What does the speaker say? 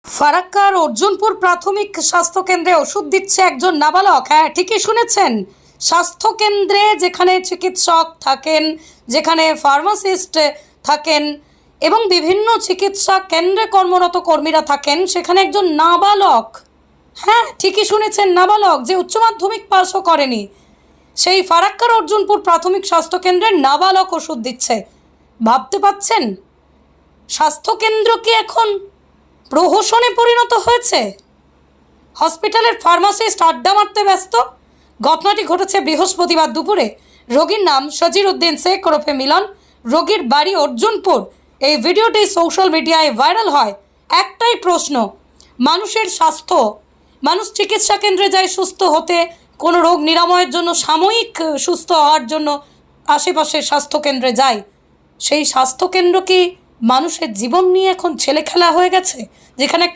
ফারাক্কার অর্জুনপুর প্রাথমিক স্বাস্থ্যকেন্দ্রে ওষুধ দিচ্ছে একজন নাবালক। হ্যাঁ, ঠিকই শুনেছেন। স্বাস্থ্যকেন্দ্রে যেখানে চিকিৎসক থাকেন, যেখানে ফার্মাসিস্ট থাকেন এবং বিভিন্ন চিকিৎসা কেন্দ্রে কর্মরত কর্মীরা থাকেন, সেখানে একজন নাবালক, হ্যাঁ ঠিকই শুনেছেন, নাবালক যে উচ্চ মাধ্যমিক পাসও করেনি, সেই ফারাক্কার অর্জুনপুর প্রাথমিক স্বাস্থ্যকেন্দ্রের নাবালক ওষুধ দিচ্ছে। ভাবতে পাচ্ছেন, স্বাস্থ্যকেন্দ্র কি এখন প্রহসনে পরিণত হয়েছে? হসপিটালের ফার্মাসিস্ট আড্ডা মারতে ব্যস্ত। ঘটনাটি ঘটেছে বৃহস্পতিবার দুপুরে। রোগীর নাম সজির উদ্দিন শেখ ওরফে মিলন, রোগীর বাড়ি অর্জুনপুর। এই ভিডিওটি সোশ্যাল মিডিয়ায় ভাইরাল হয়। একটাই প্রশ্ন, মানুষের স্বাস্থ্য, মানুষ চিকিৎসা কেন্দ্রে যায় সুস্থ হতে, কোনো রোগ নিরাময়ের জন্য, সাময়িক সুস্থ হওয়ার জন্য আশেপাশের স্বাস্থ্যকেন্দ্রে যায়। সেই স্বাস্থ্যকেন্দ্র কি মানুষের জীবন নিয়ে এখন ছেলেখেলা হয়ে গেছে, যেখানে